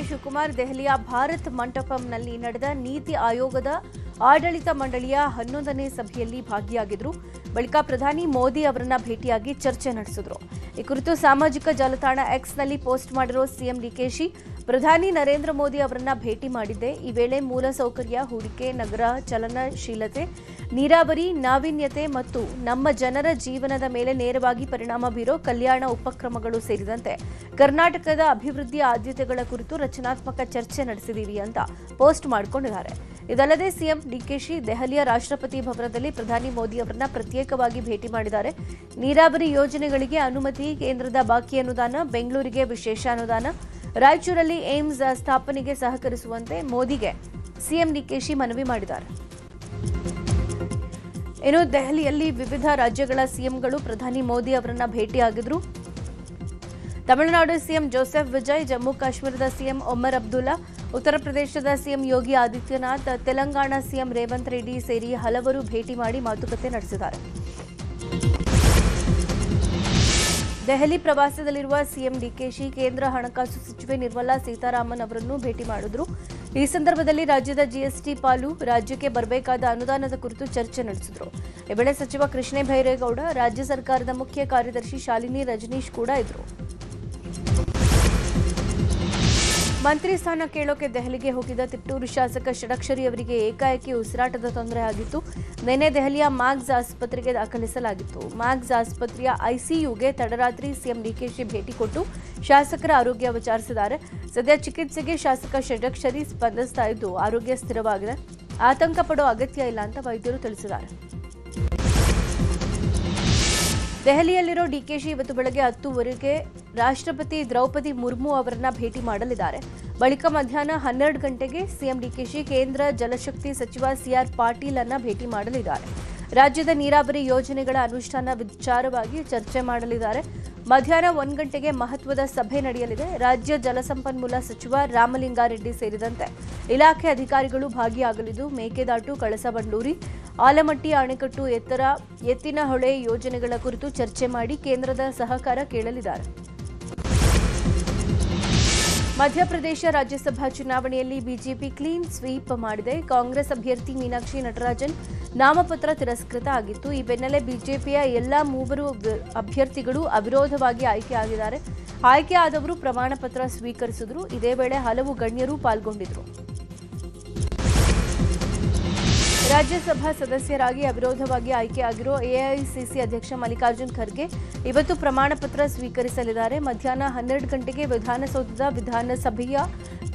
ಶಿವಕುಮಾರ್ ದೆಹಲಿಯ ಭಾರತ್ ಮಂಟಪಂನಲ್ಲಿ ನಡೆದ ನೀತಿ ಆಯೋಗದ ಆಡಳಿತ ಮಂಡಳಿಯ 11ನೇ ಸಭೆಯಲ್ಲಿ ಭಾಗಿಯಾಗಿದ್ದರು. ಬಳಿಕ ಪ್ರಧಾನಿ ಮೋದಿ ಅವರನ್ನ ಭೇಟಿಯಾಗಿ ಚರ್ಚೆ ನಡೆಸಿದರು. ಈ ಕುರಿತು ಸಾಮಾಜಿಕ ಜಾಲತಾಣ ಎಕ್ಸ್ನಲ್ಲಿ ಪೋಸ್ಟ್ ಮಾಡಿರೋ ಸಿಎಂ ಡಿಕೆಶಿ, ಪ್ರಧಾನಿ ನರೇಂದ್ರ ಮೋದಿ ಅವರನ್ನ ಭೇಟಿ ಮಾಡಿದ್ದೆ. ಈ ವೇಳೆ ಮೂಲಸೌಕರ್ಯ, ಹೂಡಿಕೆ, ನಗರ ಚಲನಶೀಲತೆ, ನೀರಾವರಿ, ನಾವೀನ್ಯತೆ ಮತ್ತು ನಮ್ಮ ಜನರ ಜೀವನದ ಮೇಲೆ ನೇರವಾಗಿ ಪರಿಣಾಮ ಬೀರೋ ಕಲ್ಯಾಣ ಉಪಕ್ರಮಗಳು ಸೇರಿದಂತೆ ಕರ್ನಾಟಕದ ಅಭಿವೃದ್ಧಿ ಆದ್ಯತೆಗಳ ಕುರಿತು ರಚನಾತ್ಮಕ ಚರ್ಚೆ ನಡೆಸಿದೀವಿ ಅಂತ ಪೋಸ್ಟ್ ಮಾಡಿಕೊಂಡಿದ್ದಾರೆ. ಇದಲ್ಲದೆ ಸಿಎಂ ಡಿಕೆಶಿ ದೆಹಲಿಯ ರಾಷ್ಟ್ರಪತಿ ಭವನದಲ್ಲಿ ಪ್ರಧಾನಿ ಮೋದಿ ಅವರನ್ನ ಪ್ರತ್ಯೇಕವಾಗಿ ಭೇಟಿ ಮಾಡಿದ್ದಾರೆ. ನೀರಾವರಿ ಯೋಜನೆಗಳಿಗೆ ಅನುಮತಿ, ಕೇಂದ್ರದ ಬಾಕಿ ಅನುದಾನ, ಬೆಂಗಳೂರಿಗೆ ವಿಶೇಷ ಅನುದಾನ, ರಾಯಚೂರಲ್ಲಿ ಏಮ್ಸ್ ಸ್ಥಾಪನೆಗೆ ಸಹಕರಿಸುವಂತೆ ಮೋದಿಗೆ ಸಿಎಂ ಡಿಕೆಶಿ ಮನವಿ ಮಾಡಿದ್ದಾರೆ. ಇನ್ನು ದೆಹಲಿಯಲ್ಲಿ ವಿವಿಧ ರಾಜ್ಯಗಳ ಸಿಎಂಗಳು ಪ್ರಧಾನಿ ಮೋದಿ ಅವರನ್ನ ಭೇಟಿಯಾಗಿದ್ರು. ತಮಿಳುನಾಡು ಸಿಎಂ ಜೋಸೆಫ್ ವಿಜಯ್, ಜಮ್ಮು ಕಾಶ್ಮೀರದ ಸಿಎಂ ಒಮರ್ ಅಬ್ದುಲ್ಲಾ, ಉತ್ತರ ಪ್ರದೇಶದ ಸಿಎಂ ಯೋಗಿ ಆದಿತ್ಯನಾಥ್, ತೆಲಂಗಾಣ ಸಿಎಂ ರೇವಂತ್ ರೆಡ್ಡಿ ಸೇರಿ ಹಲವರು ಭೇಟಿ ಮಾಡಿ ಮಾತುಕತೆ ನಡೆಸಿದ್ದಾರೆ. ದೆಹಲಿ ಪ್ರವಾಸದಲ್ಲಿರುವ ಸಿಎಂ ಡಿಕೆಶಿ ಕೇಂದ್ರ ಹಣಕಾಸು ಸಚಿವೆ ನಿರ್ಮಲಾ ಸೀತಾರಾಮನ್ ಅವರನ್ನು ಭೇಟಿ ಮಾಡಿದ್ರು. ಈ ಸಂದರ್ಭದಲ್ಲಿ ರಾಜ್ಯದ ಜಿಎಸ್ಟಿ ಪಾಲು, ರಾಜ್ಯಕ್ಕೆ ಬರಬೇಕಾದ ಅನುದಾನದ ಕುರಿತು ಚರ್ಚೆ ನಡೆಸಿದರು. ಈ ವೇಳೆ ಸಚಿವ ಕೃಷ್ಣ ಬೈರೇಗೌಡ, ರಾಜ್ಯ ಸರ್ಕಾರದ ಮುಖ್ಯ ಕಾರ್ಯದರ್ಶಿ ಶಾಲಿನಿ ರಜನೀಶ್ ಕೂಡ ಇದ್ದರು. ಮಂತ್ರಿ ಸ್ಥಾನ ಕೇಳೋಕೆ ದೆಹಲಿಗೆ ಹೋಗಿದ್ದ ತಿಟ್ಟೂರು ಶಾಸಕ ಷಡಕ್ಷರಿ ಅವರಿಗೆ ಏಕಾಏಕಿ ಉಸಿರಾಟದ ತೊಂದರೆ ಆಗಿತ್ತು. ನಿನ್ನೆ ದೆಹಲಿಯ ಮ್ಯಾಕ್ಸ್ ಆಸ್ಪತ್ರೆಗೆ ದಾಖಲಿಸಲಾಗಿತ್ತು. ಮ್ಯಾಕ್ಸ್ ಆಸ್ಪತ್ರೆಯ ಐಸಿಯುಗೆ ತಡರಾತ್ರಿ ಸಿಎಂ ಡಿಕೆಶಿ ಭೇಟಿ ಕೊಟ್ಟು ಶಾಸಕರ ಆರೋಗ್ಯ ವಿಚಾರಿಸಿದ್ದಾರೆ. ಸದ್ಯ ಚಿಕಿತ್ಸೆಗೆ ಶಾಸಕ ಷಡಕ್ಷರಿ ಸ್ಪಂದಿಸ್ತಾ ಇದ್ದು ಆರೋಗ್ಯ ಸ್ಥಿರವಾಗಿದೆ. ಆತಂಕ ಪಡೋ ಅಗತ್ಯ ಇಲ್ಲ ಅಂತ ವೈದ್ಯರು ತಿಳಿಸಿದ್ದಾರೆ. ದೆಹಲಿಯಲ್ಲಿರೋ ಡಿಕೆಶಿ ಇವತ್ತು ಬೆಳಗ್ಗೆ 10 ರಾಷ್ಟ್ರಪತಿ ದ್ರೌಪದಿ ಮುರ್ಮು ಅವರನ್ನ ಭೇಟಿ ಮಾಡಲಿದ್ದಾರೆ. ಬಳಿಕ ಮಧ್ಯಾಹ್ನ 12 ಗಂಟೆಗೆ ಸಿಎಂ ಡಿಕೆಶಿ ಕೇಂದ್ರ ಜಲಶಕ್ತಿ ಸಚಿವ ಸಿಆರ್ ಪಾಟೀಲ್ ಅನ್ನ ಭೇಟಿ ಮಾಡಲಿದ್ದಾರೆ. ರಾಜ್ಯದ ನೀರಾವರಿ ಯೋಜನೆಗಳ ಅನುಷ್ಠಾನ ವಿಚಾರವಾಗಿ ಚರ್ಚೆ ಮಾಡಲಿದ್ದಾರೆ. ಮಧ್ಯಾಹ್ನ 1 ಗಂಟೆಗೆ ಮಹತ್ವದ ಸಭೆ ನಡೆಯಲಿದೆ. ರಾಜ್ಯ ಜಲಸಂಪನ್ಮೂಲ ಸಚಿವ ರಾಮಲಿಂಗಾರೆಡ್ಡಿ ಸೇರಿದಂತೆ ಇಲಾಖೆ ಅಧಿಕಾರಿಗಳು ಭಾಗಿಯಾಗಲಿದ್ದು, ಮೇಕೆದಾಟು, ಕಳಸಾ-ಬಂಡೂರಿ, ಆಲಮಟ್ಟಿ ಅಣೆಕಟ್ಟು, ಎತ್ತಿನಹೊಳೆ ಯೋಜನೆಗಳ ಕುರಿತು ಚರ್ಚೆ ಮಾಡಿ ಕೇಂದ್ರದ ಸಹಕಾರ ಕೇಳಲಿದ್ದಾರೆ. ಮಧ್ಯಪ್ರದೇಶ ರಾಜ್ಯಸಭಾ ಚುನಾವಣೆಯಲ್ಲಿ ಬಿಜೆಪಿ ಕ್ಲೀನ್ ಸ್ವೀಪ್ ಮಾಡಿದೆ. ಕಾಂಗ್ರೆಸ್ ಅಭ್ಯರ್ಥಿ ಮೀನಾಕ್ಷಿ ನಟರಾಜನ್ ನಾಮಪತ್ರ ತಿರಸ್ಕೃತ ಆಗಿತ್ತು. ಈ ಬೆನ್ನಲ್ಲೇ ಬಿಜೆಪಿಯ ಎಲ್ಲಾ 3 ಅಭ್ಯರ್ಥಿಗಳು ಅವಿರೋಧವಾಗಿ ಆಯ್ಕೆಯಾಗಿದ್ದಾರೆ. ಆಯ್ಕೆಯಾದವರು ಪ್ರಮಾಣ ಪತ್ರ ಸ್ವೀಕರಿಸಿದ್ರು. ಇದೇ ವೇಳೆ ಹಲವು ಗಣ್ಯರು ಪಾಲ್ಗೊಂಡಿದ್ದರು. ರಾಜ್ಯಸಭಾ ಸದಸ್ಯರಾಗಿ ಅವಿರೋಧವಾಗಿ ಆಯ್ಕೆಯಾಗಿರೋ ಎಐಸಿಸಿ ಅಧ್ಯಕ್ಷ ಮಲ್ಲಿಕಾರ್ಜುನ್ ಖರ್ಗೆ ಇವತ್ತು ಪ್ರಮಾಣ ಪತ್ರ ಸ್ವೀಕರಿಸಲಿದ್ದಾರೆ. ಮಧ್ಯಾಹ್ನ 12 ಗಂಟೆಗೆ ವಿಧಾನಸೌಧದ ವಿಧಾನಸಭೆಯ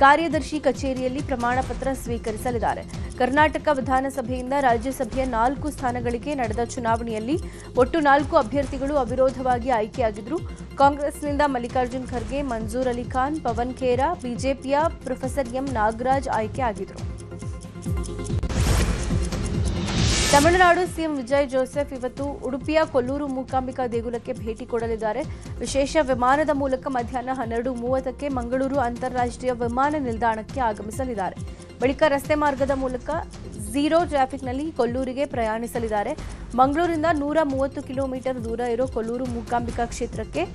ಕಾರ್ಯದರ್ಶಿ ಕಚೇರಿಯಲ್ಲಿ ಪ್ರಮಾಣ ಪತ್ರ ಸ್ವೀಕರಿಸಲಿದ್ದಾರೆ. ಕರ್ನಾಟಕ ವಿಧಾನಸಭೆಯಿಂದ ರಾಜ್ಯಸಭೆಯ 4 ಸ್ಥಾನಗಳಿಗೆ ನಡೆದ ಚುನಾವಣೆಯಲ್ಲಿ ಒಟ್ಟು 4 ಅಭ್ಯರ್ಥಿಗಳು ಅವಿರೋಧವಾಗಿ ಆಯ್ಕೆಯಾಗಿದ್ದರು. ಕಾಂಗ್ರೆಸ್ನಿಂದ ಮಲ್ಲಿಕಾರ್ಜುನ್ ಖರ್ಗೆ, ಮನ್ಸೂರ್ ಅಲಿ ಖಾನ್, ಪವನ್ ಖೇರಾ, ಬಿಜೆಪಿಯ ಪ್ರೊಫೆಸರ್ ಎಂ ನಾಗರಾಜ್ ಆಯ್ಕೆಯಾಗಿದ್ದರು. ತಮಿಳುನಾಡು ಸಿಎಂ ವಿಜಯ್ ಜೋಸೆಫ್ ಇವತ್ತು ಉಡುಪಿಯ ಕೊಲ್ಲೂರು ಮೂಕಾಂಬಿಕಾ ದೇಗುಲಕ್ಕೆ ಭೇಟಿ ಕೊಡಲಿದ್ದಾರೆ. ವಿಶೇಷ ವಿಮಾನದ ಮೂಲಕ ಮಧ್ಯಾಹ್ನ 12:30ಕ್ಕೆ ಮಂಗಳೂರು ಅಂತಾರಾಷ್ಟ್ರೀಯ ವಿಮಾನ ನಿಲ್ದಾಣಕ್ಕೆ ಆಗಮಿಸಲಿದ್ದಾರೆ. ಬಳಿಕ ರಸ್ತೆ ಮಾರ್ಗದ ಮೂಲಕ ಝೀರೋ ಟ್ರಾಫಿಕ್ನಲ್ಲಿ ಕೊಲ್ಲೂರಿಗೆ ಪ್ರಯಾಣಿಸಲಿದ್ದಾರೆ. ಮಂಗಳೂರಿಂದ 130 ಕಿಲೋಮೀಟರ್ ದೂರ ಇರೋ ಕೊಲ್ಲೂರು ಮೂಕಾಂಬಿಕಾ ಕ್ಷೇತ್ರಕ್ಕೆ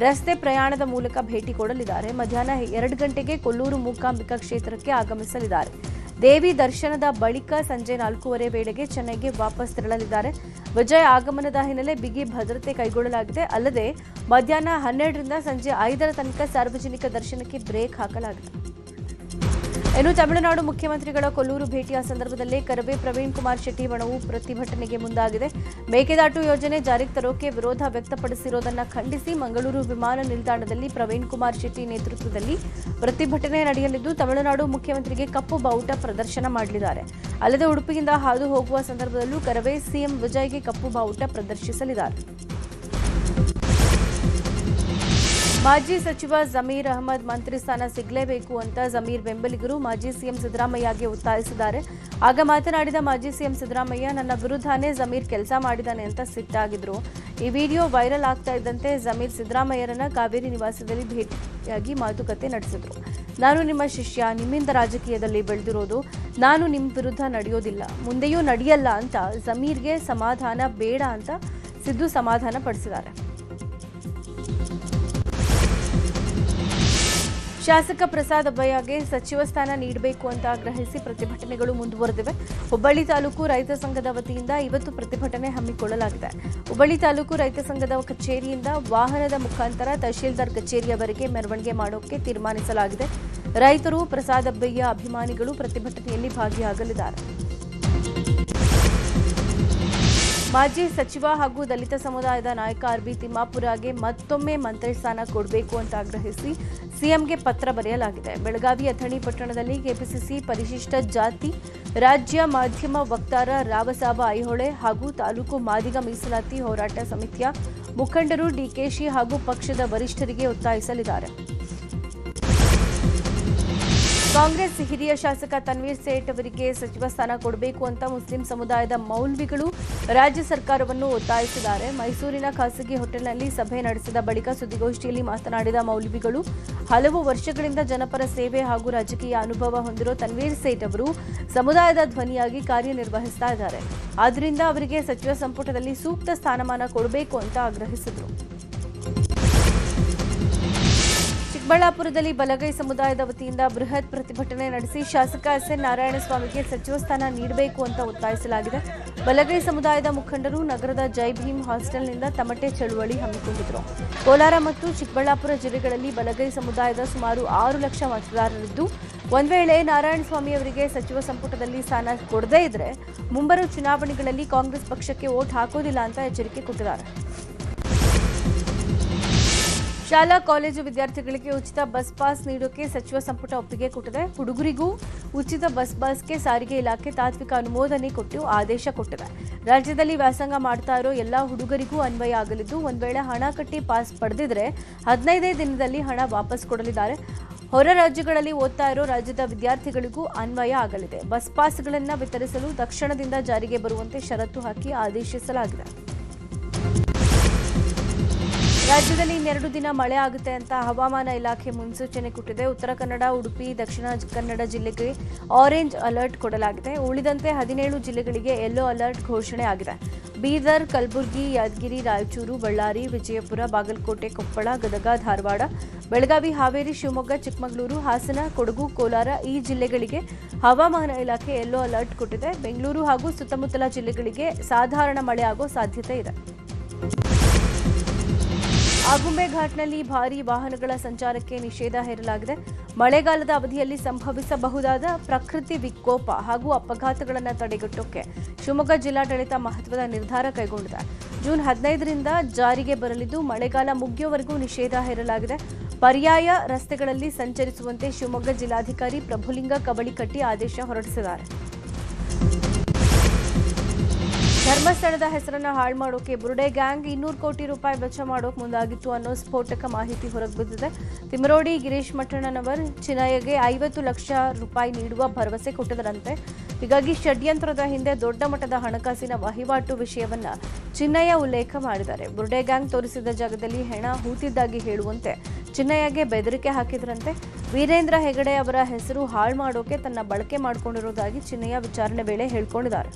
ರಸ್ತೆ ಪ್ರಯಾಣದ ಮೂಲಕ ಭೇಟಿ ಕೊಡಲಿದ್ದಾರೆ. ಮಧ್ಯಾಹ್ನ 2 ಗಂಟೆಗೆ ಕೊಲ್ಲೂರು ಮೂಕಾಂಬಿಕಾ ಕ್ಷೇತ್ರಕ್ಕೆ ಆಗಮಿಸಲಿದ್ದಾರೆ. ದೇವಿ ದರ್ಶನದ ಬಳಿಕ ಸಂಜೆ 4:15 ವೇಳೆಗೆ ಚೆನ್ನೈಗೆ ವಾಪಸ್ ತೆರಳಲಿದ್ದಾರೆ. ವಿಜಯ್ ಆಗಮನದ ಹಿನ್ನೆಲೆ ಬಿಗಿ ಭದ್ರತೆ ಕೈಗೊಳ್ಳಲಾಗಿದೆ. ಅಲ್ಲದೆ ಮಧ್ಯಾಹ್ನ 12ರಿಂದ ಸಂಜೆ 5 ತನಕ ಸಾರ್ವಜನಿಕ ದರ್ಶನಕ್ಕೆ ಬ್ರೇಕ್ ಹಾಕಲಾಗಿದೆ. ಇನ್ನು ತಮಿಳುನಾಡು ಮುಖ್ಯಮಂತ್ರಿಗಳ ಕೊಲ್ಲೂರು ಭೇಟಿಯ ಸಂದರ್ಭದಲ್ಲೇ ಕರವೇ ಪ್ರವೀಣ್ ಕುಮಾರ್ ಶೆಟ್ಟಿ ಬಣವು ಪ್ರತಿಭಟನೆಗೆ ಮುಂದಾಗಿದೆ. ಮೇಕೆದಾಟು ಯೋಜನೆ ಜಾರಿಗೆ ತರೋಕೆ ವಿರೋಧ ವ್ಯಕ್ತಪಡಿಸಿರುವುದನ್ನು ಖಂಡಿಸಿ ಮಂಗಳೂರು ವಿಮಾನ ನಿಲ್ದಾಣದಲ್ಲಿ ಪ್ರವೀಣ್ ಕುಮಾರ್ ಶೆಟ್ಟಿ ನೇತೃತ್ವದಲ್ಲಿ ಪ್ರತಿಭಟನೆ ನಡೆಯಲಿದ್ದು, ತಮಿಳುನಾಡು ಮುಖ್ಯಮಂತ್ರಿಗೆ ಕಪ್ಪು ಬಾವುಟ ಪ್ರದರ್ಶನ ಮಾಡಲಿದ್ದಾರೆ. ಅಲ್ಲದೆ ಉಡುಪಿಯಿಂದ ಹಾದು ಹೋಗುವ ಸಂದರ್ಭದಲ್ಲೂ ಕರವೇ ಸಿಎಂ ವಿಜಯ್ಗೆ ಕಪ್ಪು ಬಾವುಟ ಪ್ರದರ್ಶಿಸಲಿದ್ದಾರೆ. ಮಾಜಿ ಸಚಿವ ಜಮೀರ್ ಅಹಮದ್ ಮಂತ್ರಿ ಸ್ಥಾನ ಸಿಗಲೇಬೇಕು ಅಂತ ಜಮೀರ್ ಬೆಂಬಲಿಗರು ಮಾಜಿ ಸಿಎಂ ಸಿದ್ದರಾಮಯ್ಯಗೆ ಒತ್ತಾಯಿಸಿದ್ದಾರೆ. ಆಗ ಮಾತನಾಡಿದ ಮಾಜಿ ಸಿಎಂ ಸಿದ್ದರಾಮಯ್ಯ, ನನ್ನ ವಿರುದ್ಧನೇ ಜಮೀರ್ ಕೆಲಸ ಮಾಡಿದ್ದಾನೆ ಅಂತ ಸಿಟ್ಟಾಗಿದ್ರು. ಈ ವಿಡಿಯೋ ವೈರಲ್ ಆಗ್ತಾ ಇದ್ದಂತೆ ಜಮೀರ್ ಸಿದ್ದರಾಮಯ್ಯರನ್ನ ಕಾವೇರಿ ನಿವಾಸದಲ್ಲಿ ಭೇಟಿಯಾಗಿ ಮಾತುಕತೆ ನಡೆಸಿದ್ರು. ನಾನು ನಿಮ್ಮ ಶಿಷ್ಯ, ನಿಮ್ಮಿಂದ ರಾಜಕೀಯದಲ್ಲಿ ಬೆಳೆದಿರೋದು, ನಾನು ನಿಮ್ಮ ವಿರುದ್ಧ ನಡೆಯೋದಿಲ್ಲ, ಮುಂದೆಯೂ ನಡೆಯಲ್ಲ ಅಂತ ಜಮೀರ್ಗೆ ಸಮಾಧಾನ ಬೇಡ ಅಂತ ಸಿದ್ದು ಸಮಾಧಾನ ಪಡಿಸಿದ್ದಾರೆ. ಶಾಸಕ ಪ್ರಸಾದ್ ಅಬ್ಬಯ್ಯಗೆ ಸಚಿವ ಸ್ಥಾನ ನೀಡಬೇಕು ಅಂತ ಆಗ್ರಹಿಸಿ ಪ್ರತಿಭಟನೆಗಳು ಮುಂದುವರೆದಿವೆ. ಹುಬ್ಬಳ್ಳಿ ತಾಲೂಕು ರೈತ ಸಂಘದ ವತಿಯಿಂದ ಇವತ್ತು ಪ್ರತಿಭಟನೆ ಹಮ್ಮಿಕೊಳ್ಳಲಾಗಿದೆ. ಹುಬ್ಬಳ್ಳಿ ತಾಲೂಕು ರೈತ ಸಂಘದ ಕಚೇರಿಯಿಂದ ವಾಹನದ ಮುಖಾಂತರ ತಹಶೀಲ್ದಾರ್ ಕಚೇರಿಯವರೆಗೆ ಮೆರವಣಿಗೆ ಮಾಡೋಕೆ ತೀರ್ಮಾನಿಸಲಾಗಿದೆ. ರೈತರು, ಪ್ರಸಾದ್ ಅಬ್ಬಯ್ಯ ಅಭಿಮಾನಿಗಳು ಪ್ರತಿಭಟನೆಯಲ್ಲಿ ಭಾಗಿಯಾಗಲಿದ್ದಾರೆ. ಮಾಜಿ ಸಚಿವ ಹಾಗೂ ದಲಿತ ಸಮುದಾಯದ ನಾಯಕ ಆರ್ಬಿ ತಿಮ್ಮಾಪುರಗೆ ಮತ್ತೊಮ್ಮೆ ಮಂತ್ರಿ ಸ್ಥಾನ ಕೊಡಬೇಕು ಅಂತ ಆಗ್ರಹಿಸಿ ಸಿಎಂಗೆ ಪತ್ರ ಬರೆಯಲಾಗಿದೆ. ಬೆಳಗಾವಿ ಅಥಣಿ ಪಟ್ಟಣದಲ್ಲಿ ಕೆಪಿಸಿಸಿ ಪರಿಶಿಷ್ಟ ಜಾತಿ ರಾಜ್ಯ ಮಾಧ್ಯಮ ವಕ್ತಾರ ರಾವಸಾಬ ಐಹೊಳೆ ಹಾಗೂ ತಾಲೂಕು ಮಾದಿಗ ಮೀಸಲಾತಿ ಹೋರಾಟ ಸಮಿತಿಯ ಮುಖಂಡರು ಡಿಕೆಶಿ ಹಾಗೂ ಪಕ್ಷದ ವರಿಷ್ಠರಿಗೆ ಒತ್ತಾಯಿಸಲಿದ್ದಾರೆ. ಕಾಂಗ್ರೆಸ್ ಹಿರಿಯ ಶಾಸಕ ತನ್ವೀರ್ ಸೇಠ್ ಅವರಿಗೆ ಸಚಿವ ಸ್ಥಾನ ಕೊಡಬೇಕು ಅಂತ ಮುಸ್ಲಿಂ ಸಮುದಾಯದ ಮೌಲ್ವಿಗಳು ರಾಜ್ಯ ಸರ್ಕಾರವನ್ನು ಒತ್ತಾಯಿಸಿದ್ದಾರೆ. ಮೈಸೂರಿನ ಖಾಸಗಿ ಹೋಟೆಲ್ನಲ್ಲಿ ಸಭೆ ನಡೆಸಿದ ಬಳಿಕ ಸುದ್ದಿಗೋಷ್ಠಿಯಲ್ಲಿ ಮಾತನಾಡಿದ ಮೌಲ್ವಿಗಳು, ಹಲವು ವರ್ಷಗಳಿಂದ ಜನಪರ ಸೇವೆ ಹಾಗೂ ರಾಜಕೀಯ ಅನುಭವ ಹೊಂದಿರೋ ತನ್ವೀರ್ ಸೇಠ್ ಅವರು ಸಮುದಾಯದ ಧ್ವನಿಯಾಗಿ ಕಾರ್ಯನಿರ್ವಹಿಸ್ತಾ ಇದ್ದಾರೆ. ಆದ್ದರಿಂದ ಅವರಿಗೆ ಸಚಿವ ಸಂಪುಟದಲ್ಲಿ ಸೂಕ್ತ ಸ್ಥಾನಮಾನ ಕೊಡಬೇಕು ಅಂತ ಆಗ್ರಹಿಸಿದರು. ಚಿಕ್ಕಬಳ್ಳಾಪುರದಲ್ಲಿ ಬಲಗೈ ಸಮುದಾಯದ ವತಿಯಿಂದ ಬೃಹತ್ ಪ್ರತಿಭಟನೆ ನಡೆಸಿ ಶಾಸಕ ಎಸ್ಎನ್ ನಾರಾಯಣಸ್ವಾಮಿಗೆ ಸಚಿವ ಸ್ಥಾನ ನೀಡಬೇಕು ಅಂತ ಒತ್ತಾಯಿಸಲಾಗಿದೆ. ಬಲಗೈ ಸಮುದಾಯದ ಮುಖಂಡರು ನಗರದ ಜೈ ಭೀಮ್ ಹಾಸ್ಟೆಲ್ನಿಂದ ತಮಟೆ ಚಳುವಳಿ ಹಮ್ಮಿಕೊಂಡಿದ್ದರು. ಕೋಲಾರ ಮತ್ತು ಚಿಕ್ಕಬಳ್ಳಾಪುರ ಜಿಲ್ಲೆಗಳಲ್ಲಿ ಬಲಗೈ ಸಮುದಾಯದ ಸುಮಾರು 6 ಲಕ್ಷ ಮತದಾರರಿದ್ದು, ಒಂದು ವೇಳೆ ನಾರಾಯಣಸ್ವಾಮಿ ಅವರಿಗೆ ಸಚಿವ ಸಂಪುಟದಲ್ಲಿ ಸ್ಥಾನ ಕೊಡದೇ ಇದ್ರೆ ಮುಂಬರುವ ಚುನಾವಣೆಗಳಲ್ಲಿ ಕಾಂಗ್ರೆಸ್ ಪಕ್ಷಕ್ಕೆ ವೋಟ್ ಹಾಕೋದಿಲ್ಲ ಅಂತ ಎಚ್ಚರಿಕೆ ಕೊಟ್ಟಿದ್ದಾರೆ. ಶಾಲಾ ಕಾಲೇಜು ವಿದ್ಯಾರ್ಥಿಗಳಿಗೆ ಉಚಿತ ಬಸ್ ಪಾಸ್ ನೀಡೋಕೆ ಸಚಿವ ಸಂಪುಟ ಒಪ್ಪಿಗೆ ಕೊಟ್ಟಿದೆ. ಹುಡುಗರಿಗೂ ಉಚಿತ ಬಸ್ ಪಾಸ್ಗೆ ಸಾರಿಗೆ ಇಲಾಖೆ ತಾತ್ವಿಕ ಅನುಮೋದನೆ ಕೊಟ್ಟು ಆದೇಶ ಕೊಟ್ಟಿದೆ. ರಾಜ್ಯದಲ್ಲಿ ವ್ಯಾಸಂಗ ಮಾಡ್ತಾ ಇರೋ ಎಲ್ಲಾ ಹುಡುಗರಿಗೂ ಅನ್ವಯ ಆಗಲಿದ್ದು, ಒಂದು ವೇಳೆ ಹಣ ಕಟ್ಟಿ ಪಾಸ್ ಪಡೆದಿದ್ರೆ 15 ದಿನದಲ್ಲಿ ಹಣ ವಾಪಸ್ ಕೊಡಲಿದ್ದಾರೆ. ಹೊರ ರಾಜ್ಯಗಳಲ್ಲಿ ಓದ್ತಾ ಇರೋ ರಾಜ್ಯದ ವಿದ್ಯಾರ್ಥಿಗಳಿಗೂ ಅನ್ವಯ ಆಗಲಿದೆ. ಬಸ್ ಪಾಸ್ಗಳನ್ನು ವಿತರಿಸಲು ತಕ್ಷಣದಿಂದ ಜಾರಿಗೆ ಬರುವಂತೆ ಷರತ್ತು ಹಾಕಿ ಆದೇಶಿಸಲಾಗಿದೆ. ರಾಜ್ಯದಲ್ಲಿ ಇನ್ನೆರಡು ದಿನ ಮಳೆ ಆಗುತ್ತೆ ಅಂತ ಹವಾಮಾನ ಇಲಾಖೆ ಮುನ್ಸೂಚನೆ ಕೊಟ್ಟಿದೆ. ಉತ್ತರ ಕನ್ನಡ, ಉಡುಪಿ, ದಕ್ಷಿಣ ಕನ್ನಡ ಜಿಲ್ಲೆಗೆ ಆರೆಂಜ್ ಅಲರ್ಟ್ ಕೊಡಲಾಗಿದೆ. ಉಳಿದಂತೆ 17 ಜಿಲ್ಲೆಗಳಿಗೆ ಯೆಲ್ಲೋ ಅಲರ್ಟ್ ಘೋಷಣೆ ಆಗಿದೆ. ಬೀದರ್, ಕಲಬುರಗಿ, ಯಾದಗಿರಿ, ರಾಯಚೂರು, ಬಳ್ಳಾರಿ, ವಿಜಯಪುರ, ಬಾಗಲಕೋಟೆ, ಕೊಪ್ಪಳ, ಗದಗ, ಧಾರವಾಡ, ಬೆಳಗಾವಿ, ಹಾವೇರಿ, ಶಿವಮೊಗ್ಗ, ಚಿಕ್ಕಮಗಳೂರು, ಹಾಸನ, ಕೊಡಗು, ಕೋಲಾರ ಈ ಜಿಲ್ಲೆಗಳಿಗೆ ಹವಾಮಾನ ಇಲಾಖೆ ಯೆಲ್ಲೋ ಅಲರ್ಟ್ ಕೊಟ್ಟಿದೆ. ಬೆಂಗಳೂರು ಹಾಗೂ ಸುತ್ತಮುತ್ತಲ ಜಿಲ್ಲೆಗಳಿಗೆ ಸಾಧಾರಣ ಮಳೆ ಆಗೋ ಸಾಧ್ಯತೆ ಇದೆ. ಆಗುಂಬೆ ಘಾಟ್ನಲ್ಲಿ ಭಾರೀ ವಾಹನಗಳ ಸಂಚಾರಕ್ಕೆ ನಿಷೇಧ ಹೇರಲಾಗಿದೆ. ಮಳೆಗಾಲದ ಅವಧಿಯಲ್ಲಿ ಸಂಭವಿಸಬಹುದಾದ ಪ್ರಕೃತಿ ವಿಕೋಪ ಹಾಗೂ ಅಪಘಾತಗಳನ್ನು ತಡೆಗಟ್ಟೋಕೆ ಶಿವಮೊಗ್ಗ ಜಿಲ್ಲಾಡಳಿತ ಮಹತ್ವದ ನಿರ್ಧಾರ ಕೈಗೊಂಡಿದೆ. ಜೂನ್ 15ರಿಂದ ಜಾರಿಗೆ ಬರಲಿದ್ದು, ಮಳೆಗಾಲ ಮುಗಿಯುವವರೆಗೂ ನಿಷೇಧ ಹೇರಲಾಗಿದೆ. ಪರ್ಯಾಯ ರಸ್ತೆಗಳಲ್ಲಿ ಸಂಚರಿಸುವಂತೆ ಶಿವಮೊಗ್ಗ ಜಿಲ್ಲಾಧಿಕಾರಿ ಪ್ರಭುಲಿಂಗ ಕವಳಿಕಟ್ಟಿ ಆದೇಶ ಹೊರಡಿಸಿದ್ದಾರೆ. ಧರ್ಮಸ್ಥಳದ ಹೆಸರನ್ನು ಹಾಳು ಮಾಡೋಕೆ ಬುರುಡೆ ಗ್ಯಾಂಗ್ 200 ಕೋಟಿ ರೂಪಾಯಿ ವೆಚ್ಚ ಮಾಡೋಕೆ ಮುಂದಾಗಿತ್ತು ಅನ್ನೋ ಸ್ಫೋಟಕ ಮಾಹಿತಿ ಹೊರಬಿದ್ದಿದೆ. ತಿಮರೋಡಿ ಗಿರೀಶ್ ಮಠಣ್ಣನವರ್ ಚಿನ್ನಯ್ಯಗೆ 50 ಲಕ್ಷ ರೂಪಾಯಿ ನೀಡುವ ಭರವಸೆ ಕೊಟ್ಟಿದ್ದರಂತೆ. ಹೀಗಾಗಿ ಷಡ್ಯಂತ್ರದ ಹಿಂದೆ ದೊಡ್ಡ ಮಟ್ಟದ ಹಣಕಾಸಿನ ವಹಿವಾಟು ವಿಷಯವನ್ನ ಚಿನ್ನಯ್ಯ ಉಲ್ಲೇಖ ಮಾಡಿದ್ದಾರೆ. ಬುರುಡೆ ಗ್ಯಾಂಗ್ ತೋರಿಸಿದ ಜಾಗದಲ್ಲಿ ಹೆಣ ಹೂತಿದ್ದಾಗಿ ಹೇಳುವಂತೆ ಚಿನ್ನಯ್ಯಗೆ ಬೆದರಿಕೆ ಹಾಕಿದ್ರಂತೆ. ವೀರೇಂದ್ರ ಹೆಗಡೆ ಅವರ ಹೆಸರು ಹಾಳು ಮಾಡೋಕೆ ತನ್ನ ಬಳಕೆ ಮಾಡಿಕೊಂಡಿರುವುದಾಗಿ ಚಿನ್ನಯ್ಯ ವಿಚಾರಣೆ ವೇಳೆ ಹೇಳಿಕೊಂಡಿದ್ದಾರೆ.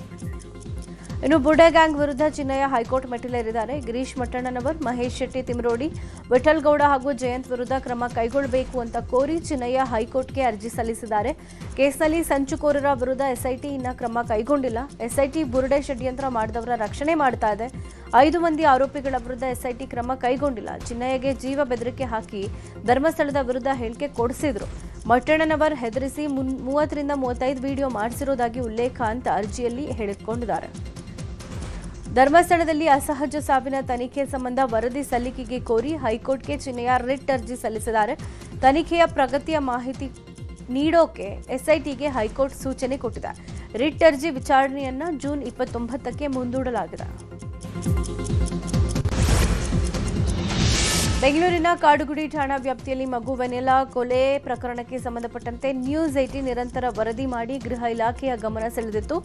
ಇನ್ನು ಬುರುಡೆ ಗ್ಯಾಂಗ್ ವಿರುದ್ಧ ಚಿನ್ನಯ್ಯ ಹೈಕೋರ್ಟ್ ಮೆಟ್ಟಿಲೇರಿದ್ದಾರೆ. ಗಿರೀಶ್ ಮಠಣ್ಣನವರ್, ಮಹೇಶ್ ಶೆಟ್ಟಿ ತಿಮರೋಡಿ, ವಿಠಲ್ ಗೌಡ ಹಾಗೂ ಜಯಂತ್ ವಿರುದ್ಧ ಕ್ರಮ ಕೈಗೊಳ್ಳಬೇಕು ಅಂತ ಕೋರಿ ಚಿನ್ನಯ್ಯ ಹೈಕೋರ್ಟ್ಗೆ ಅರ್ಜಿ ಸಲ್ಲಿಸಿದ್ದಾರೆ. ಕೇಸ್ನಲ್ಲಿ ಸಂಚುಕೋರರ ವಿರುದ್ಧ ಎಸ್ಐಟಿ ಇನ್ನ ಕ್ರಮ ಕೈಗೊಂಡಿಲ್ಲ. ಎಸ್ಐಟಿ ಬುರುಡೆ ಷಡ್ಯಂತ್ರ ಮಾಡಿದವರ ರಕ್ಷಣೆ ಮಾಡ್ತಾ ಇದೆ. 5 ಮಂದಿ ಆರೋಪಿಗಳ ವಿರುದ್ಧ ಎಸ್ಐಟಿ ಕ್ರಮ ಕೈಗೊಂಡಿಲ್ಲ. ಚಿನ್ನಯ್ಯಗೆ ಜೀವ ಬೆದರಿಕೆ ಹಾಕಿ ಧರ್ಮಸ್ಥಳದ ವಿರುದ್ಧ ಹೇಳಿಕೆ ಕೊಡಿಸಿದ್ರು. ಮಠಣ್ಣನವರ್ ಹೆದರಿಸಿ 30ರಿಂದ 35 ವಿಡಿಯೋ ಮಾಡಿಸಿರೋದಾಗಿ ಉಲ್ಲೇಖ ಅಂತ ಅರ್ಜಿಯಲ್ಲಿ ಹೇಳಿಕೊಂಡಿದ್ದಾರೆ. ಧರ್ಮಸ್ಥಳದಲ್ಲಿ ಅಸಹಜ ಸಾವಿನ ತನಿಖೆ ಸಂಬಂಧ ವರದಿ ಸಲ್ಲಿಕೆಗೆ ಕೋರಿ ಹೈಕೋರ್ಟ್ಗೆ ಚಿನ್ನಯ್ಯ ರಿಟ್ ಅರ್ಜಿ ಸಲ್ಲಿಸಿದ್ದಾರೆ. ತನಿಖೆಯ ಪ್ರಗತಿಯ ಮಾಹಿತಿ ನೀಡೋಕೆ ಎಸ್ಐಟಿಗೆ ಹೈಕೋರ್ಟ್ ಸೂಚನೆ ಕೊಟ್ಟಿದೆ. ರಿಟ್ ಅರ್ಜಿ ವಿಚಾರಣೆಯನ್ನ ಜೂನ್ 29ಕ್ಕೆ ಮುಂದೂಡಲಾಗಿದೆ. ಬೆಂಗಳೂರಿನ ಕಾಡುಗುಡಿ ಠಾಣಾ ವ್ಯಾಪ್ತಿಯಲ್ಲಿ ಮಗು ವೆನೆಲಾ ಕೊಲೆ ಪ್ರಕರಣಕ್ಕೆ ಸಂಬಂಧಪಟ್ಟಂತೆ ನ್ಯೂಸ್ 18 ನಿರಂತರ ವರದಿ ಮಾಡಿ ಗೃಹ ಇಲಾಖೆಯ ಗಮನ ಸೆಳೆದಿತ್ತು.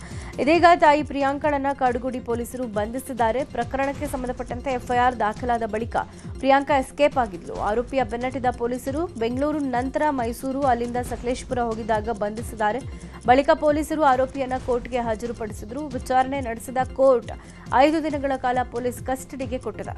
ಇದೀಗ ತಾಯಿ ಪ್ರಿಯಾಂಕಳನ್ನ ಕಾಡುಗುಡಿ ಪೊಲೀಸರು ಬಂಧಿಸಿದ್ದಾರೆ. ಪ್ರಕರಣಕ್ಕೆ ಸಂಬಂಧಪಟ್ಟಂತೆ ಎಫ್ಐಆರ್ ದಾಖಲಾದ ಬಳಿಕ ಪ್ರಿಯಾಂಕಾ ಎಸ್ಕೇಪ್ ಆಗಿದ್ಲು. ಆರೋಪಿಯ ಬೆನ್ನಟ್ಟಿದ ಪೊಲೀಸರು ಬೆಂಗಳೂರು ನಂತರ ಮೈಸೂರು, ಅಲ್ಲಿಂದ ಸಕಲೇಶಪುರ ಹೋಗಿದ್ದಾಗ ಬಂಧಿಸಿದ್ದಾರೆ. ಬಳಿಕ ಪೊಲೀಸರು ಆರೋಪಿಯನ್ನ ಕೋರ್ಟ್ಗೆ ಹಾಜರುಪಡಿಸಿದ್ರು. ವಿಚಾರಣೆ ನಡೆಸಿದ ಕೋರ್ಟ್ 5 ದಿನಗಳ ಕಾಲ ಪೊಲೀಸ್ ಕಸ್ಟಡಿಗೆ ಕೊಟ್ಟಿದೆ.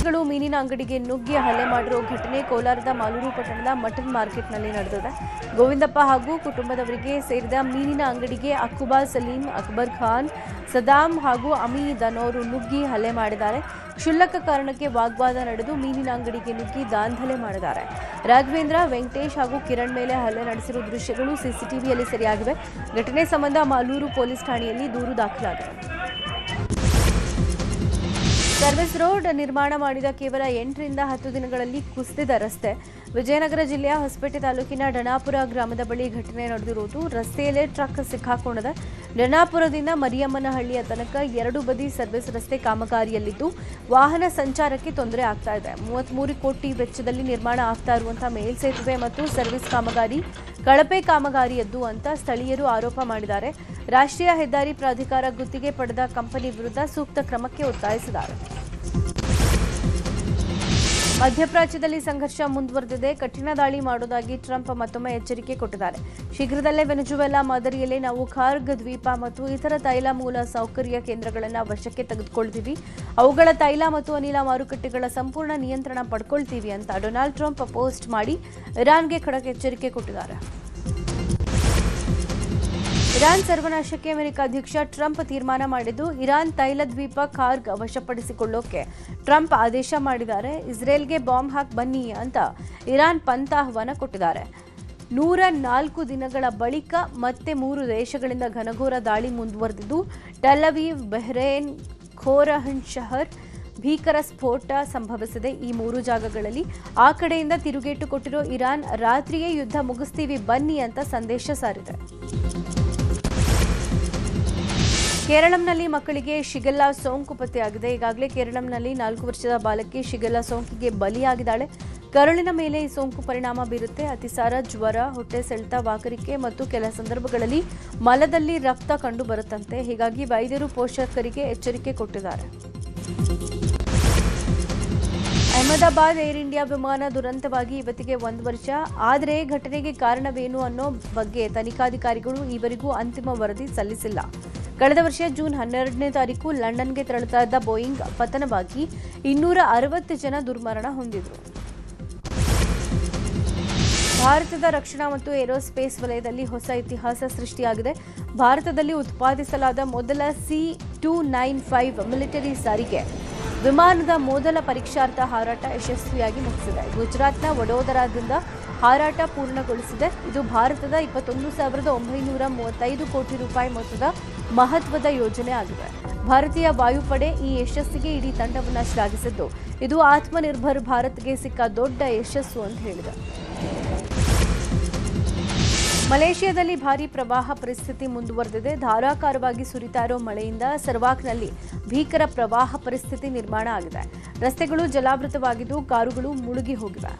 ಗಳು ಮೀನಿನ ಅಂಗಡಿಗೆ ನುಗ್ಗಿ ಹಲ್ಲೆ ಮಾಡಿರೋ ಘಟನೆ ಕೋಲಾರದ ಮಾಲೂರು ಪಟ್ಟಣದ ಮಟನ್ ಮಾರ್ಕೆಟ್ನಲ್ಲಿ ನಡೆದಿದೆ. ಗೋವಿಂದಪ್ಪ ಹಾಗೂ ಕುಟುಂಬದವರಿಗೆ ಸೇರಿದ ಮೀನಿನ ಅಂಗಡಿಗೆ ಅಕ್ಕುಬಾ ಸಲೀಂ, ಅಕ್ಬರ್ ಖಾನ್, ಸದಾಂ ಹಾಗೂ ಅಮೀದ್ ಅನ್ನೋರು ನುಗ್ಗಿ ಹಲ್ಲೆ ಮಾಡಿದ್ದಾರೆ. ಕ್ಷುಲ್ಲಕ ಕಾರಣಕ್ಕೆ ವಾಗ್ವಾದ ನಡೆದು ಮೀನಿನ ಅಂಗಡಿಗೆ ನುಗ್ಗಿ ದಾಂಧಲೆ ಮಾಡಿದ್ದಾರೆ. ರಾಘವೇಂದ್ರ, ವೆಂಕಟೇಶ್ ಹಾಗೂ ಕಿರಣ್ ಮೇಲೆ ಹಲ್ಲೆ ನಡೆಸಿರುವ ದೃಶ್ಯಗಳು ಸಿಸಿಟಿವಿಯಲ್ಲಿ ಸೆರೆಯಾಗಿವೆ. ಘಟನೆ ಸಂಬಂಧ ಮಾಲೂರು ಪೊಲೀಸ್ ಠಾಣೆಯಲ್ಲಿ ದೂರು ದಾಖಲಾಗಿದೆ. ಸರ್ವಿಸ್ ರೋಡ್ ನಿರ್ಮಾಣ ಮಾಡಿದ ಕೇವಲ 8 ರಿಂದ 10 ದಿನಗಳಲ್ಲಿ ಕುಸಿದ ರಸ್ತೆ. ವಿಜಯನಗರ ಜಿಲ್ಲೆಯ ಹೊಸಪೇಟೆ ತಾಲೂಕಿನ ಡಣಾಪುರ ಗ್ರಾಮದ ಬಳಿ ಘಟನೆ ನಡೆದಿರುವುದು. ರಸ್ತೆಯಲ್ಲೇ ಟ್ರಕ್ ಸಿಕ್ಕಾಕೊಂಡಿದೆ. ಡಣಾಪುರದಿಂದ ಮರಿಯಮ್ಮನಹಳ್ಳಿಯ ತನಕ 2 ಬದಿ ಸರ್ವಿಸ್ ರಸ್ತೆ ಕಾಮಗಾರಿಯಲ್ಲಿದ್ದು ವಾಹನ ಸಂಚಾರಕ್ಕೆ ತೊಂದರೆ ಆಗ್ತಾ ಇದೆ. 33 ಕೋಟಿ ವೆಚ್ಚದಲ್ಲಿ ನಿರ್ಮಾಣ ಆಗ್ತಾ ಇರುವಂತಹ ಮೇಲ್ಸೇತುವೆ ಮತ್ತು ಸರ್ವಿಸ್ ಕಾಮಗಾರಿ ಕಳಪೆ ಕಾಮಗಾರಿಯದ್ದು ಅಂತ ಸ್ಥಳೀಯರು ಆರೋಪ ಮಾಡಿದ್ದಾರೆ. ರಾಷ್ಟ್ರೀಯ ಹೆದ್ದಾರಿ ಪ್ರಾಧಿಕಾರ ಗುತ್ತಿಗೆ ಪಡೆದ ಕಂಪನಿ ವಿರುದ್ಧ ಸೂಕ್ತ ಕ್ರಮಕ್ಕೆ ಒತ್ತಾಯಿಸಿದ್ದಾರೆ. ಮಧ್ಯಪ್ರಾಚ್ಯದಲ್ಲಿ ಸಂಘರ್ಷ ಮುಂದುವರೆದಿದೆ. ಕಠಿಣ ದಾಳಿ ಮಾಡುವುದಾಗಿ ಟ್ರಂಪ್ ಮತ್ತೊಮ್ಮೆ ಎಚ್ಚರಿಕೆ ಕೊಟ್ಟಿದ್ದಾರೆ. ಶೀಘ್ರದಲ್ಲೇ ವೆನೆಜುವೆಲಾ ಮಾದರಿಯಲ್ಲೇ ನಾವು ಖಾರ್ಗ್ ದ್ವೀಪ ಮತ್ತು ಇತರ ತೈಲ ಮೂಲ ಸೌಕರ್ಯ ಕೇಂದ್ರಗಳನ್ನು ವಶಕ್ಕೆ ತೆಗೆದುಕೊಳ್ತೀವಿ. ಅವುಗಳ ತೈಲ ಮತ್ತು ಅನಿಲ ಮಾರುಕಟ್ಟೆಗಳ ಸಂಪೂರ್ಣ ನಿಯಂತ್ರಣ ಪಡ್ಕೊಳ್ತೀವಿ ಅಂತ ಡೊನಾಲ್ಡ್ ಟ್ರಂಪ್ ಪೋಸ್ಟ್ ಮಾಡಿ ಇರಾನ್ಗೆ ಖಡಕ್ ಎಚ್ಚರಿಕೆ ಕೊಟ್ಟಿದ್ದಾರೆ. ಇರಾನ್ ಸರ್ವನಾಶಕ್ಕೆ ಅಮೆರಿಕ ಅಧ್ಯಕ್ಷ ಟ್ರಂಪ್ ತೀರ್ಮಾನ ಮಾಡಿದ್ದು, ಇರಾನ್ ತೈಲ ದ್ವೀಪ ಖಾರ್ಗ್ ವಶಪಡಿಸಿಕೊಳ್ಳೋಕೆ ಟ್ರಂಪ್ ಆದೇಶ ಮಾಡಿದ್ದಾರೆ. ಇಸ್ರೇಲ್ಗೆ ಬಾಂಬ್ ಹಾಕಿ ಬನ್ನಿ ಅಂತ ಇರಾನ್ ಪಂಥಾಹ್ವಾನ ಕೊಟ್ಟಿದ್ದಾರೆ. 104 ದಿನಗಳ ಬಳಿಕ ಮತ್ತೆ 3 ದೇಶಗಳಿಂದ ಘನಘೋರ ದಾಳಿ ಮುಂದುವರೆದಿದ್ದು, ಟೆಲ್ ಅವೀವ್, ಬಹ್ರೇನ್, ಖೋರಹನ್ ಶಹರ್ ಭೀಕರ ಸ್ಫೋಟ ಸಂಭವಿಸಿದೆ. ಈ 3 ಜಾಗಗಳಲ್ಲಿ ಆ ಕಡೆಯಿಂದ ತಿರುಗೇಟು ಕೊಟ್ಟಿರೋ ಇರಾನ್ ರಾತ್ರಿಯೇ ಯುದ್ಧ ಮುಗಿಸ್ತೀವಿ ಬನ್ನಿ ಅಂತ ಸಂದೇಶ ಸಾರಿದೆ. ಕೇರಳಂನಲ್ಲಿ ಮಕ್ಕಳಿಗೆ ಶಿಗೆಲ್ಲಾ ಸೋಂಕು ಪತ್ತೆಯಾಗಿದೆ. ಈಗಾಗಲೇ ಕೇರಳಂನಲ್ಲಿ 4 ವರ್ಷದ ಬಾಲಕಿ ಶಿಗೆಲ್ಲಾ ಸೋಂಕಿಗೆ ಬಲಿಯಾಗಿದ್ದಾಳೆ. ಕರುಳಿನ ಮೇಲೆ ಈ ಸೋಂಕು ಪರಿಣಾಮ ಬೀರುತ್ತೆ. ಅತಿಸಾರ, ಜ್ವರ, ಹೊಟ್ಟೆ ಸೆಳೆತ, ವಾಕರಿಕೆ ಮತ್ತು ಕೆಲ ಸಂದರ್ಭಗಳಲ್ಲಿ ಮಲದಲ್ಲಿ ರಕ್ತ ಕಂಡು ಬರುತ್ತಂತೆ. ಹೀಗಾಗಿ ವೈದ್ಯರು ಪೋಷಕರಿಗೆ ಎಚ್ಚರಿಕೆ ಕೊಟ್ಟಿದ್ದಾರೆ. ಅಹಮದಾಬಾದ್ ಏರ್ ಇಂಡಿಯಾ ವಿಮಾನ ದುರಂತವಾಗಿ ಇವತ್ತಿಗೆ 1 ವರ್ಷ. ಆದರೆ ಘಟನೆಗೆ ಕಾರಣವೇನು ಅನ್ನೋ ಬಗ್ಗೆ ತನಿಖಾಧಿಕಾರಿಗಳು ಈವರೆಗೂ ಅಂತಿಮ ವರದಿ ಸಲ್ಲಿಸಿಲ್ಲ. ಕಳೆದ ವರ್ಷ ಜೂನ್ 12ನೇ ತಾರೀಕು ಲಂಡನ್ಗೆ ತೆರಳುತ್ತಾ ಇದ್ದ ಬೋಯಿಂಗ್ ಪತನವಾಗಿ 260 ಜನ ದುರ್ಮರಣ ಹೊಂದಿದ್ರು. ಭಾರತದ ರಕ್ಷಣಾ ಮತ್ತು ಏರೋಸ್ಪೇಸ್ ವಲಯದಲ್ಲಿ ಹೊಸ ಇತಿಹಾಸ ಸೃಷ್ಟಿಯಾಗಿದೆ. ಭಾರತದಲ್ಲಿ ಉತ್ಪಾದಿಸಲಾದ ಮೊದಲ C-295 ಮಿಲಿಟರಿ ಸಾರಿಗೆ ವಿಮಾನದ ಮೊದಲ ಪರೀಕ್ಷಾರ್ಥ ಹಾರಾಟ ಯಶಸ್ವಿಯಾಗಿ ಮುಗಿಸಿದೆ. ಗುಜರಾತ್ನ ವಡೋದರಾದಿಂದ ಹಾರಾಟ ಪೂರ್ಣಗೊಳಿಸಿದೆ. ಇದು ಭಾರತದ 21,935 ಕೋಟಿ ರೂಪಾಯಿ ಮೊತ್ತದ ಮಹತ್ವದ ಯೋಜನೆ ಆಗಿದೆ. ಭಾರತೀಯ ವಾಯುಪಡೆ ಈ ಯಶಸ್ಸಿಗೆ ಇಡೀ ತಂಡವನ್ನು ಶ್ಲಾಘಿಸಿದ್ದು, ಇದು ಆತ್ಮನಿರ್ಭರ್ ಭಾರತ್ಗೆ ಸಿಕ್ಕ ದೊಡ್ಡ ಯಶಸ್ಸು ಅಂತ ಹೇಳಿದೆ. ಮಲೇಷಿಯಾದಲ್ಲಿ ಭಾರೀ ಪ್ರವಾಹ ಪರಿಸ್ಥಿತಿ ಮುಂದುವರೆದಿದೆ. ಧಾರಾಕಾರವಾಗಿ ಸುರಿತಾ ಇರೋ ಮಳೆಯಿಂದ ಸರ್ವಾಕ್ನಲ್ಲಿ ಭೀಕರ ಪ್ರವಾಹ ಪರಿಸ್ಥಿತಿ ನಿರ್ಮಾಣ ಆಗಿದೆ. ರಸ್ತೆಗಳು ಜಲಾವೃತವಾಗಿದ್ದು ಕಾರುಗಳು ಮುಳುಗಿ ಹೋಗಿವೆ.